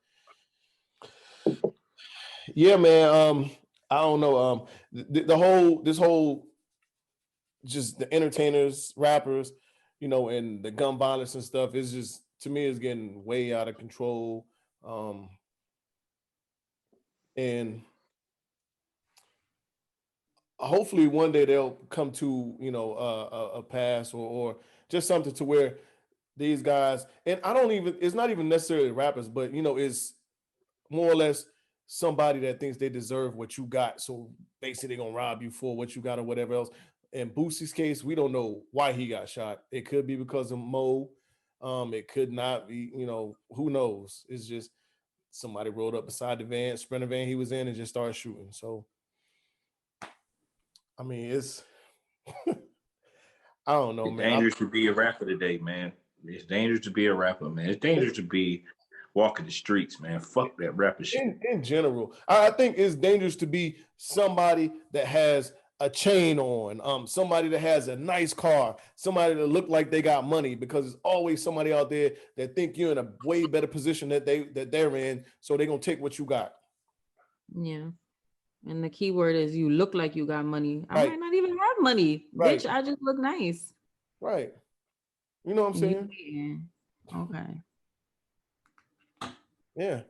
yeah, man. I don't know. This whole just the entertainers, rappers, and the gun violence and stuff is just, to me, is getting way out of control. And hopefully one day they'll come to, a pass or just something to where these guys, and it's not even necessarily rappers, but, it's more or less somebody that thinks they deserve what you got. So basically they're going to rob you for what you got or whatever else. In Boosie's case, we don't know why he got shot. It could be because of Mo. It could not be, who knows? It's just somebody rolled up beside the Sprinter van he was in and just started shooting. So, I mean, it's, I don't know, it's man. It's dangerous to be a rapper today, man. It's dangerous to be a rapper, man. It's dangerous to be walking the streets, man. Fuck that rapper shit. In general, I think it's dangerous to be somebody that has a chain on, somebody that has a nice car, somebody that look like they got money, because there's always somebody out there that think you're in a way better position that they're in, so they're gonna take what you got. Yeah. And the key word is you look like you got money. I might not even have money. Right. Bitch, I just look nice. Right. You know what I'm saying? Okay. Yeah.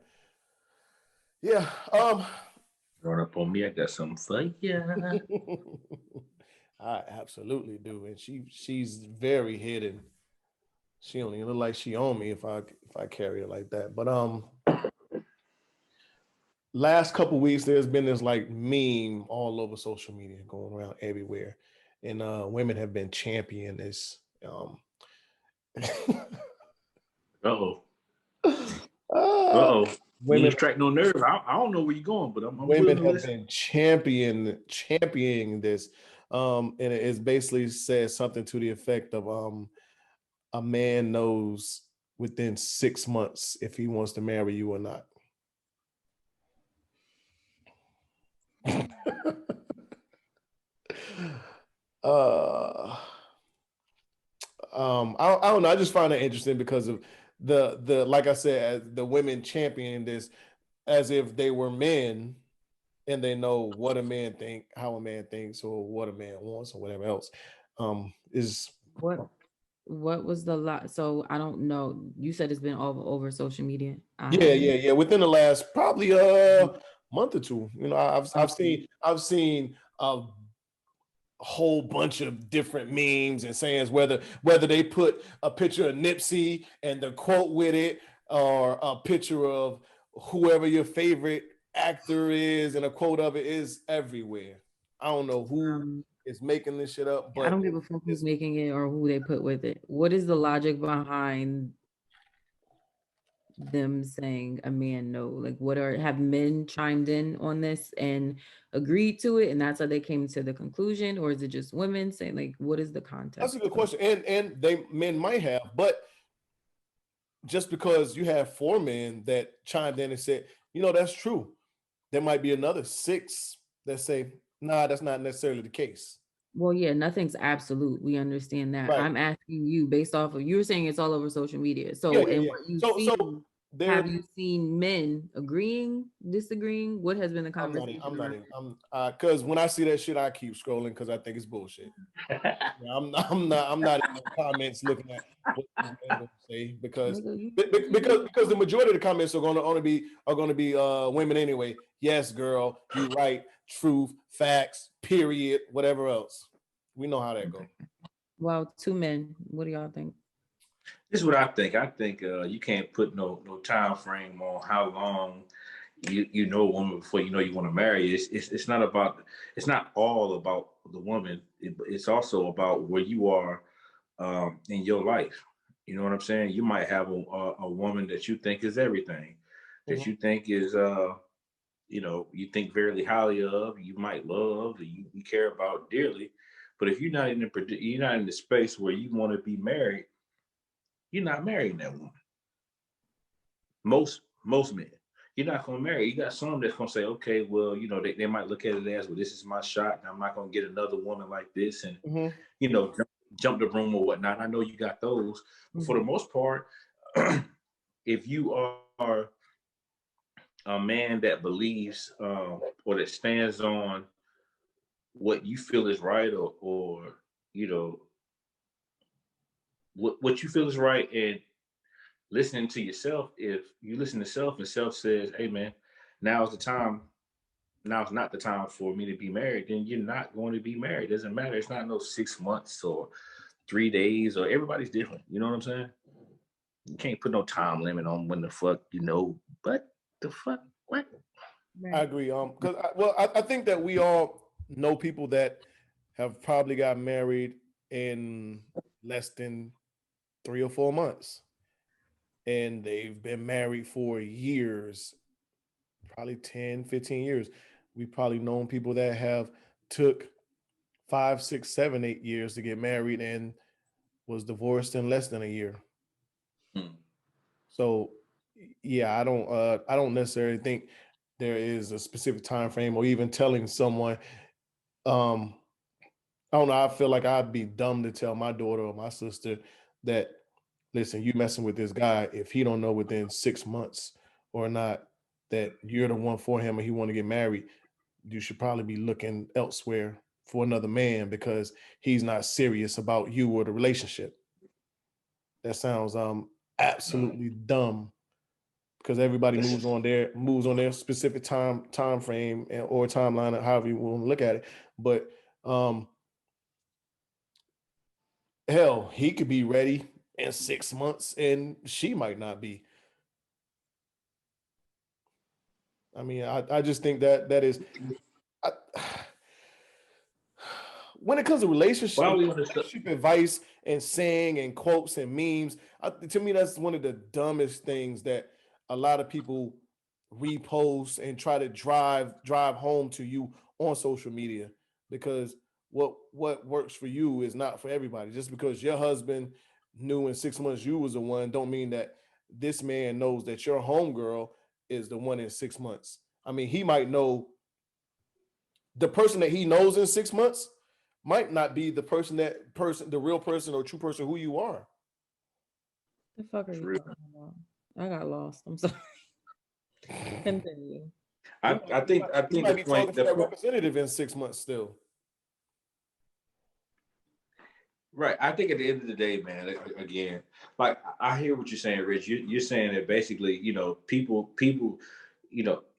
Yeah. Run up on me, I got something for you. I absolutely do, and she's very hidden. She don't even look like she on me if I carry her like that. But last couple weeks there's been this like meme all over social media going around everywhere, and women have been championing this. Uh-oh. uh, Uh-oh. You women ain't striking no nerve. I don't know where you're going, but I'm women willing to have listen. been championing this. And it basically says something to the effect of a man knows within 6 months if he wants to marry you or not. uh I don't know. I just find it interesting because of the like I said, the women championing this as if they were men and they know what a man think, how a man thinks, or what a man wants, or whatever else. Is What was the lot? So I don't know. You said it's been all over social media. I yeah. Within the last probably month or two, you know, I've seen a whole bunch of different memes and sayings, whether they put a picture of Nipsey and the quote with it, or a picture of whoever your favorite actor is and a quote of it, is everywhere. I don't know who is making this shit up, I but don't give a fuck who's making it or who they put with it. What is the logic behind them saying a man no? Like, have men chimed in on this and agreed to it, and that's how they came to the conclusion, or is it just women saying, like, what is the context? that's a good question. And men might have, but just because you have 4 men that chimed in and said, you know, that's true, there might be another 6 that say, nah, that's not necessarily the case. Well, yeah, nothing's absolute. We understand that. Right. I'm asking you based off of, you were saying it's all over social media. So, Yeah. what you see, have you seen men agreeing, disagreeing? What has been the conversation? Because when I see that shit, I keep scrolling because I think it's bullshit. I'm not in the comments looking at what these men gonna say because the majority of the comments are going to only be women anyway. Yes, girl, you right, truth, facts, period, whatever else. We know how that goes. Well, 2 men. What do y'all think? This is what I think. I think you can't put no time frame on how long you know a woman before you know you want to marry. It's not all about the woman. It's also about where you are in your life. You know what I'm saying? You might have a woman that you think is everything, that you think is you think very highly of, you might love, you care about dearly. But if you're not in the space where you want to be married, you're not marrying that woman. Most men. You're not gonna marry. You got some that's gonna say, okay, well, they might look at it as, well, this is my shot, and I'm not gonna get another woman like this, and jump the room or whatnot. I know you got those, but for the most part, if you are a man that believes or that stands on what you feel is right, or what you feel is right, and listening to yourself, if you listen to self and self says, hey man, now's not the time for me to be married, then you're not going to be married. It doesn't matter. It's not no 6 months or 3 days, or everybody's different. You know what I'm saying? You can't put no time limit on when the fuck, but the fuck, what? I agree. Because I think that we all know people that have probably got married in less than 3 or 4 months, and they've been married for years, probably 10, 15 years. We've probably known people that have took 5, 6, 7, 8 years to get married and was divorced in less than a year. So yeah, I don't necessarily think there is a specific time frame, or even telling someone, I don't know, I feel like I'd be dumb to tell my daughter or my sister that, listen, you messing with this guy, if he don't know within 6 months or not that you're the one for him and he want to get married, you should probably be looking elsewhere for another man because he's not serious about you or the relationship. That sounds absolutely dumb because everybody moves on their specific time frame or timeline, however you want to look at it. But hell, he could be ready in 6 months and she might not be. I mean, I just think that is when it comes to relationship advice and saying and quotes and memes, to me, that's one of the dumbest things that a lot of people repost and try to drive home to you on social media, because what works for you is not for everybody. Just because your husband knew in 6 months you was the one, don't mean that this man knows that your homegirl is the one in 6 months. I mean, he might know the person that he knows in 6 months might not be the the real person or true person who you are. The fuck are you talking about? I got lost. I'm sorry. Continue. I think you might be talking to that representative in 6 months still. Right. I think at the end of the day, man, again, like I hear what you're saying, Rich. You're saying that basically, people,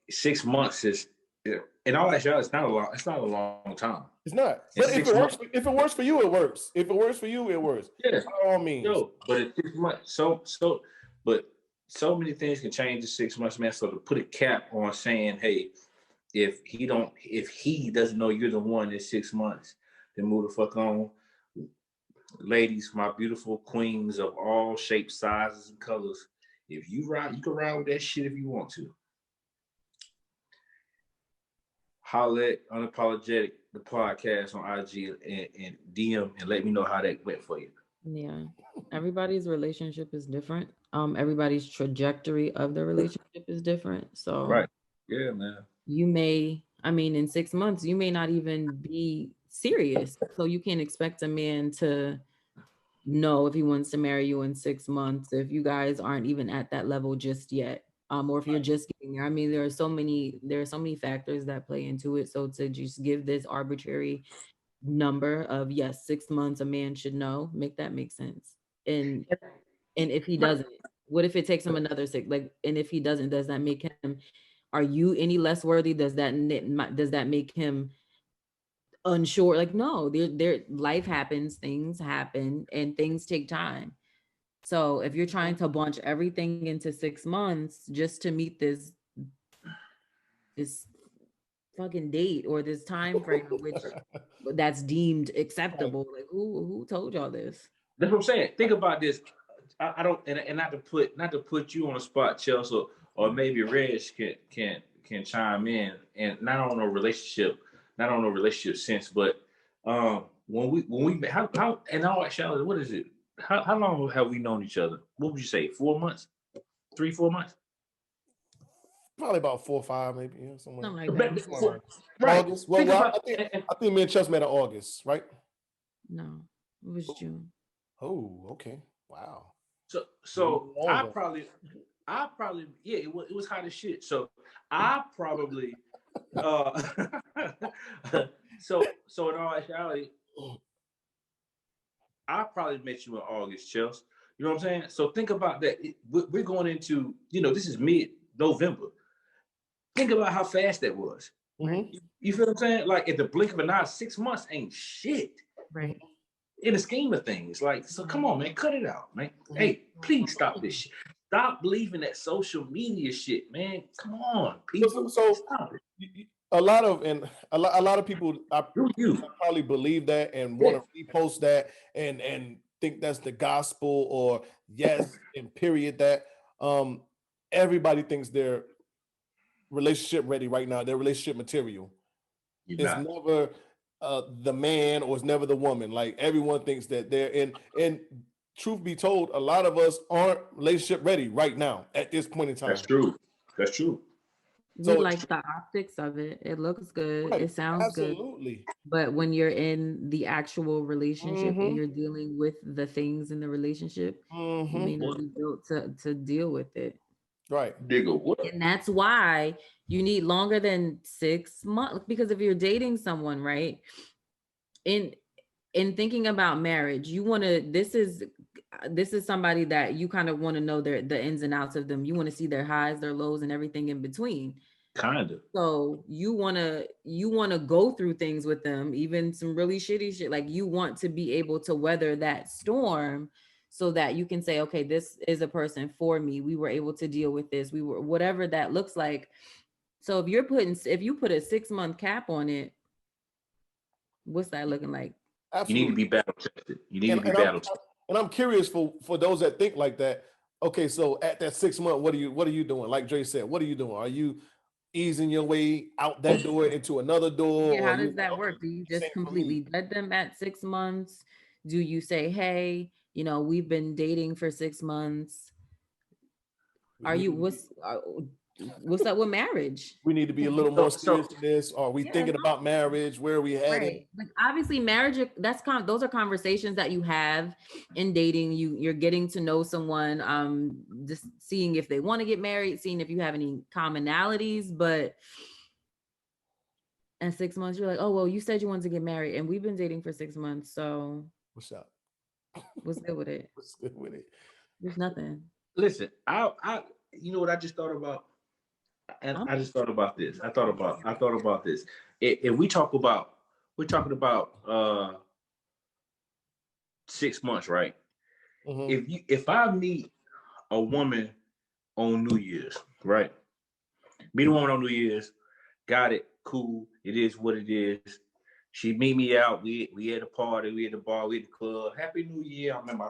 6 months is, in all actuality, it's not a long time. It's not. But if it works for you, it works. If it works for you, it works. Yeah. By all means. But at 6 months, but so many things can change in 6 months, man. So to put a cap on saying, hey, if he doesn't know you're the one in 6 months, then move the fuck on. Ladies, my beautiful queens of all shapes, sizes, and colors. If you ride, you can ride with that shit if you want to. Holla at Unapologetic, the podcast on IG and DM, and let me know how that went for you. Yeah. Everybody's relationship is different. Everybody's trajectory of the relationship is different. So right. Yeah, man. You may, in 6 months, you may not even be serious. So you can't expect a man to know if he wants to marry you in 6 months if you guys aren't even at that level just yet. Or if you're just getting there. There are so many factors that play into it. So to just give this arbitrary number of, yes, 6 months a man should know, make sense. And if he doesn't, what if it takes him another 6? And if he doesn't, does that make him, are you any less worthy? Does that make him unsure? No, their life happens, things happen, and things take time. So if you're trying to bunch everything into 6 months just to meet this fucking date or this time frame, which that's deemed acceptable, who told y'all this? That's what I'm saying. Think about this. I don't, and not to put you on the spot, Chelsea, or maybe Reg can chime in, and not on a relationship sense, but when we how in all actuality, what is it? How long have we known each other? What would you say? 4 months? 3-4 months? Probably about 4 or 5, maybe. Somewhere. Something like that. Right. August. Well, I think me and Chelsea met in August, right? No, it was June. Oh, okay. Wow. So I probably yeah, it was hot as shit. So I probably so in all actuality, I probably met you in August, Chelsea. You know what I'm saying? So think about that. We're going into, this is mid-November. Think about how fast that was. Mm-hmm. You feel what I'm saying? Like at the blink of an eye, 6 months ain't shit. Right. In the scheme of things. So come on, man, cut it out, man. Hey, please stop this shit. Stop believing that social media shit, man. Come on, people. So stop it. A lot of people probably believe that and want to repost that and think that's the gospel, or yes, and period that. Everybody thinks they're relationship ready right now. They're relationship material. It's never the man, or it's never the woman. Everyone thinks that they're in. And truth be told, a lot of us aren't relationship ready right now at this point in time. That's true. We like the optics of it. It looks good. Right. It sounds Absolutely. good. But when you're in the actual relationship and you're dealing with the things in the relationship, you may not be built to deal with it. Right. And that's why you need longer than 6 months, because if you're dating someone, right, in thinking about marriage, you want to, this is somebody that you kind of want to know the ins and outs of them. You want to see their highs, their lows, and everything in between. Kind of. So you wanna go through things with them, even some really shitty shit. Like, you want to be able to weather that storm so that you can say, okay, this is a person for me. We were able to deal with this. We were, whatever that looks like. So if you put a 6-month cap on it, what's that looking like? Absolutely. You need to be battle tested. You need to be battle tested. And I'm curious for those that think like that. Okay, so at that 6 month, what are you doing? Like Dre said, what are you doing? Are you easing your way out that door into another door? Yeah, how does that work? Do you just completely dead them at 6 months? Do you say, hey, we've been dating for 6 months? What's up with marriage? We need to be a little more serious in this. Are we thinking about marriage? Where are we headed? Right. Like, obviously, marriage, those are conversations that you have in dating. You're getting to know someone, just seeing if they want to get married, seeing if you have any commonalities. But at 6 months, you're like, oh, well, you said you wanted to get married, and we've been dating for 6 months. So what's up? What's good with it? What's good with it? There's nothing. Listen, I you know what I just thought about? And I just thought about this. I thought about this. If we're talking about 6 months, right? Mm-hmm. If I meet a woman on New Year's, right? Meet a woman on New Year's, got it, cool. It is what it is. She meet me out. We at a party. We at the bar. We at the club. Happy New Year. I'm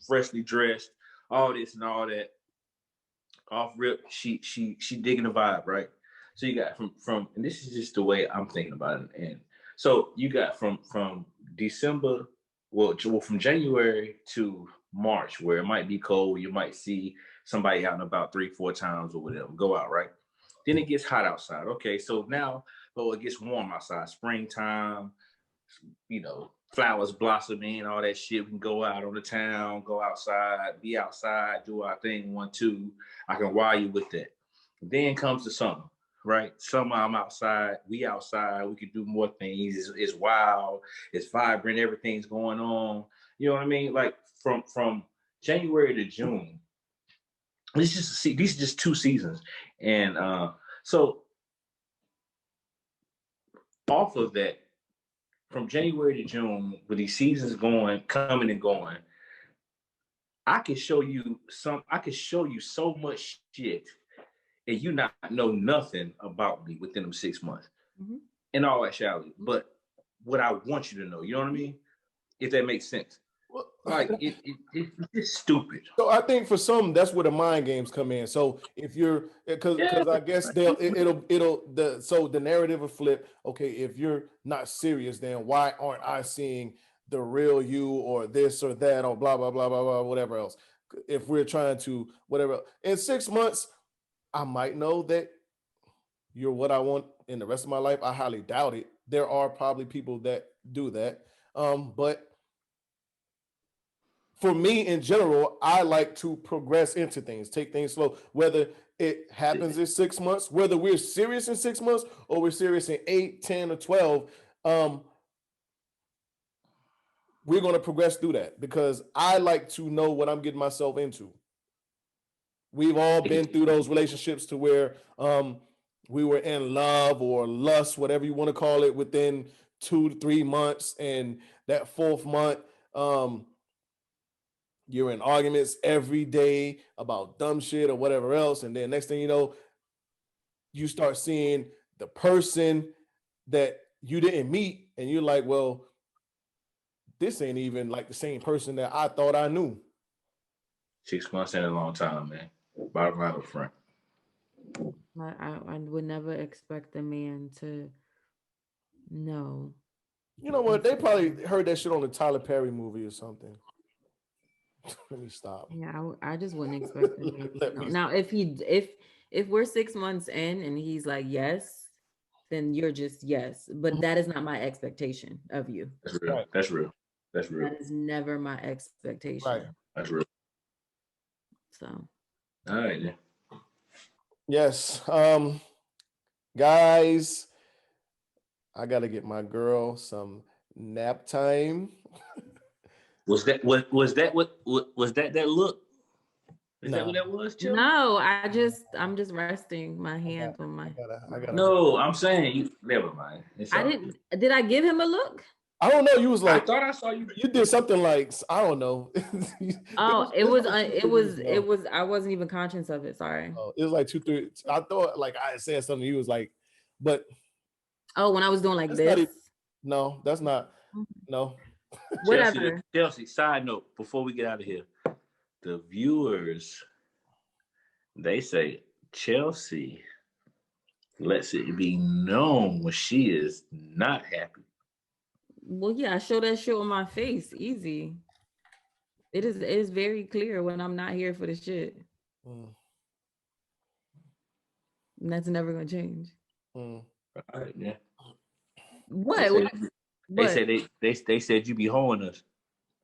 freshly dressed. All this and all that. Off rip, she digging the vibe, right? So you got from and this is just the way I'm thinking about it. And so you got from December, from January to March, where it might be cold. You might see somebody out and about 3-4 times or whatever. Go out, right? Then it gets hot outside. Okay, so now, it gets warm outside. Springtime, flowers blossoming, all that shit. We can go out on the town, go outside, be outside, do our thing, 1, 2. I can wire you with that. Then comes the summer, right? Summer, I'm outside, we can do more things. It's wild, it's vibrant, everything's going on. You know what I mean? Like from January to June, these are just 2 seasons. And so off of that, from January to June, with these seasons coming and going, I can show you so much shit, and you not know nothing about me within them 6 months. Mm-hmm. In all actuality. But what I want you to know, you know what I mean? If that makes sense. Like it's stupid. So I think for some, that's where the mind games come in. So if you're, because I guess the narrative will flip. Okay, if you're not serious, then why aren't I seeing the real you, or this or that, or blah blah blah blah blah, whatever else? If we're trying to whatever in 6 months, I might know that you're what I want in the rest of my life. I highly doubt it. There are probably people that do that, but for me in general, I like to progress into things, take things slow, whether it happens in 6 months, whether we're serious in 6 months or we're serious in 8, 10, or 12. We're going to progress through that because I like to know what I'm getting myself into. We've all been through those relationships to where we were in love or lust, whatever you want to call it, within 2 to 3 months. And that 4th month, you're in arguments every day about dumb shit or whatever else. And then next thing you know, you start seeing the person that you didn't meet. And you're like, well, this ain't even like the same person that I thought I knew. 6 months ain't a long time, man. Bottom line up front. I would never expect a man to know. You know what? They probably heard that shit on the Tyler Perry movie or something. Let me stop. Yeah, I just wouldn't expect it. Now, if we're 6 months in and he's like, yes, then you're just yes. But that is not my expectation of you. That's real. Right. That's real. That's real. That is never my expectation. Right. That's real. So. All right, then. Yes. Guys, I got to get my girl some nap time. Was that what was that that look? Is that what that was, Chip? No, I'm just resting my hand on my. I gotta. No, I'm saying you. Never mind. Did I give him a look? I don't know. You was like, I thought I saw you. You did something like, I don't know. It was. I wasn't even conscious of it. Sorry. It was like 2, 3. I thought like I said something. He was like, but. Oh, when I was doing like this. No, that's not. No. Whatever. Chelsea, side note, before we get out of here, the viewers, they say Chelsea lets it be known when she is not happy. Well, yeah, I show that shit on my face. Easy. It is very clear when I'm not here for the shit. And that's never gonna change. All right, yeah. What? They said they said you be hoeing us.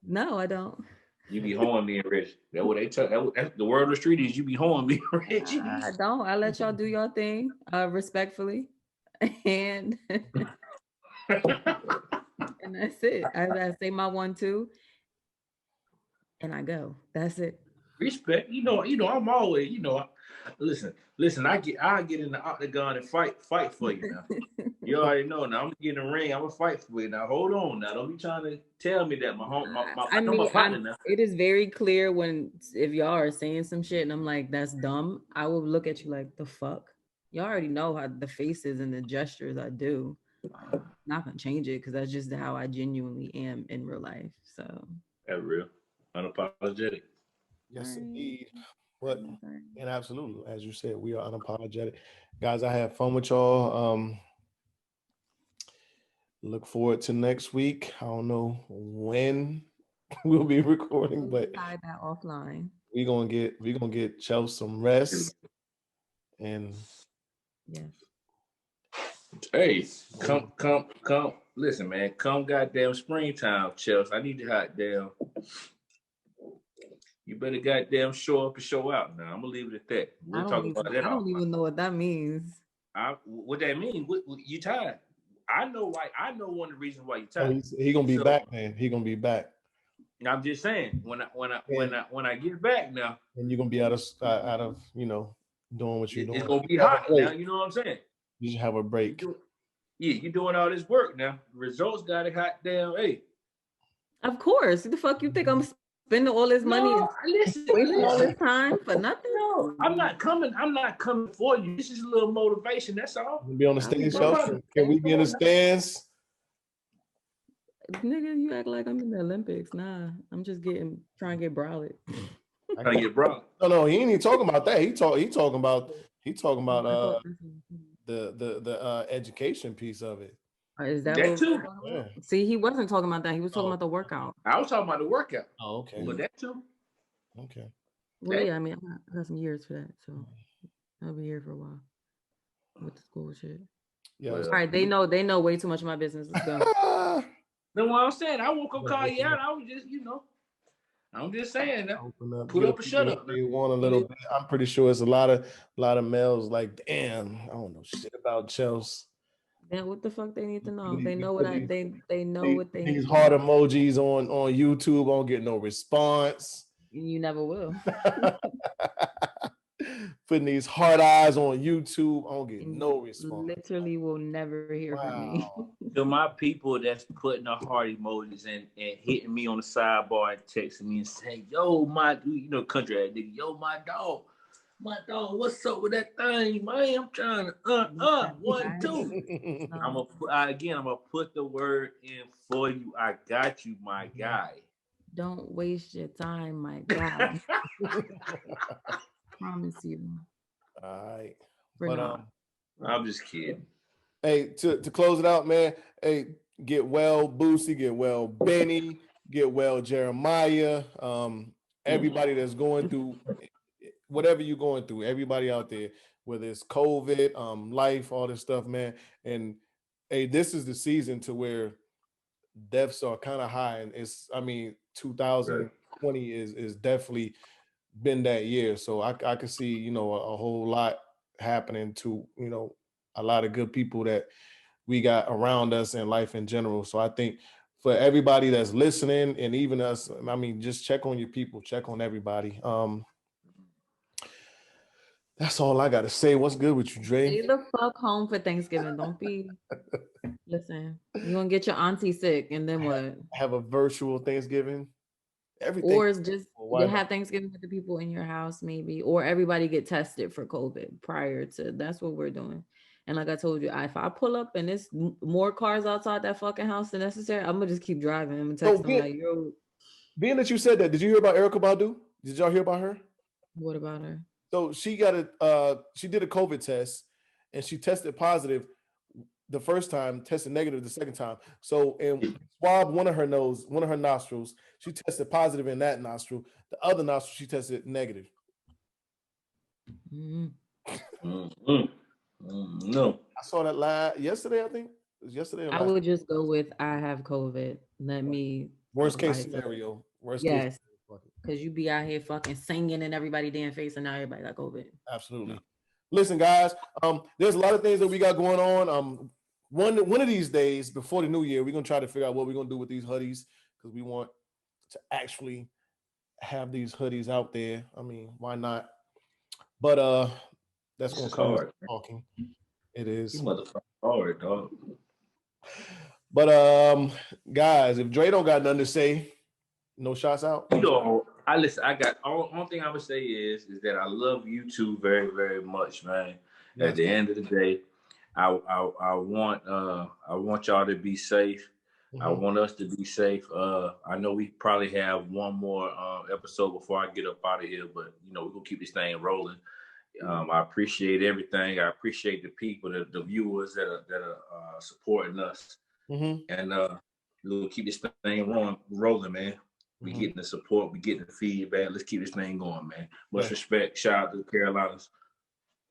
No, I don't. You be hoeing me and Rich. That's what they tell. That's the word of the street is you be hoeing me and Rich. I don't. I let y'all do your thing, respectfully, and and that's it. I say my 1, 2, and I go. That's it. Respect. You know. I'm always. Listen. I get in the octagon and fight for you now. You already know. Now I'm gonna get in the ring. I'm gonna fight for you. Now hold on. Now don't be trying to tell me that my partner now. It is very clear if y'all are saying some shit and I'm like, that's dumb. I will look at you like, the fuck. Y'all already know how the faces and the gestures I do. I'm not gonna change it because that's just how I genuinely am in real life. So that's real, unapologetic. Yes, indeed. But and absolutely, as you said, we are unapologetic, guys. I have fun with y'all. Look forward to next week. I don't know when we'll be recording, but tie that offline. We're gonna get Chelsea some rest. And yes. Hey, come. Listen, man, come goddamn springtime, Chelsea. I need to goddamn. You better goddamn show up and show out. Now I'm gonna leave it at that. We'll talk about that. I don't even know what that means. What that mean? You tired? I know why. I know one of the reasons why you tired. He gonna be back, man. He gonna be back. I'm just saying when I get back now, and you're gonna be out of doing what you're doing. It's gonna be hot now. You know what I'm saying? You should have a break. You're doing all this work now. Results got it hot damn. Hey, of course. The fuck you think I'm spending all this money and wasting all this time for nothing? No, I'm not coming for you. This is a little motivation. That's all. Be on the stage, can we be in the stands? Nigga, you act like I'm in the Olympics. Nah, I'm just trying to get brolic. Trying to get brolic. No, he ain't even talking about that. He talking about the education piece of it. Is that too? Yeah. See, he wasn't talking about that. He was talking about the workout. I was talking about the workout. Oh, okay. But that too. Okay. Well, yeah, I mean, I got some years for that, so I'll be here for a while with the school shit. Yeah. All right, they know way too much of my business. Let's go. That's what I'm saying. I won't go call you out. I was just, I'm just saying that. Put up or shut up. You want a little bit. I'm pretty sure it's a lot of males like, damn, I don't know shit about Chelsea. Then what the fuck they need to know? They know what they know what they need. These heart emojis on YouTube won't get no response. You never will. Putting these heart eyes on YouTube, I don't get no response. Literally will never hear from me. To my people that's putting the heart emojis and hitting me on the sidebar and texting me and saying, yo, my country ass nigga, yo, my dog, what's up with that thing, man? I'm trying to 1, 2. I'm gonna put the word in for you. I got you, my guy. Don't waste your time, my guy. Promise you. All right. But I'm just kidding. Hey, to close it out, man. Hey, get well, Boosie. Get well, Benny. Get well, Jeremiah. Everybody that's going through whatever you're going through. Everybody out there, whether it's COVID, life, all this stuff, man. And hey, this is the season to where deaths are kind of high, and 2020 is definitely been that year. So I can see, a whole lot happening to, a lot of good people that we got around us in life in general. So I think for everybody that's listening and even us. I mean, just check on your people, check on everybody. That's all I got to say. What's good with you, Dre? Stay the fuck home for Thanksgiving. Don't be. Listen, you gonna get your auntie sick, and then what? Have a virtual Thanksgiving. Everything. Or it's just you have Thanksgiving with the people in your house, maybe, or everybody get tested for COVID prior to. That's what we're doing. And like I told you, if I pull up and there's more cars outside that fucking house than necessary, I'm gonna just keep driving. I'm gonna text them like, "Yo." Being that you said that, did you hear about Erykah Badu? Did y'all hear about her? What about her? So she she did a COVID test and she tested positive the first time, tested negative the second time. So and swabbed one of her nostrils. She tested positive in that nostril. The other nostril, she tested negative. No. I saw that yesterday, I think. It was yesterday. I would just go with I have COVID. Let me worst case scenario. Yes. Because you be out here fucking singing in everybody damn face and now everybody got COVID. Absolutely. Listen, guys, there's a lot of things that we got going on. One of these days before the new year, we're gonna try to figure out what we're gonna do with these hoodies because we want to actually have these hoodies out there. I mean, why not? But that's gonna come with talking. It is. You motherfucker hard, dog. But guys, if Dre don't got nothing to say, no shots out. You know, I got only thing I would say is that I love you two very, very much, man. Yes. At the end of the day, I want y'all to be safe. Mm-hmm. I want us to be safe. I know we probably have one more episode before I get up out of here, but you know, we're gonna keep this thing rolling. I appreciate everything. I appreciate the people, the viewers that are supporting us. Mm-hmm. And we'll keep this thing rolling, man. We getting the support, we getting the feedback. Let's keep this thing going, man. Much respect. Shout out to the Carolinas.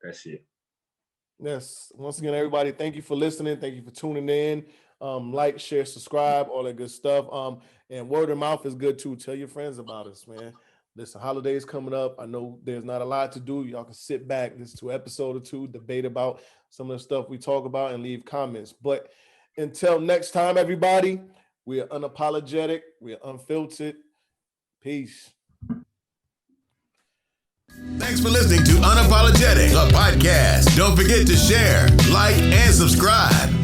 That's it. Yes. Once again, everybody, thank you for listening. Thank you for tuning in. Like, share, subscribe, all that good stuff. And word of mouth is good too. Tell your friends about us, man. Listen, holidays coming up. I know there's not a lot to do. Y'all can sit back, listen to an episode or two, debate about some of the stuff we talk about, and leave comments. But until next time, everybody, we are unapologetic. We are unfiltered. Peace. Thanks for listening to Unapologetic, the podcast. Don't forget to share, like, and subscribe.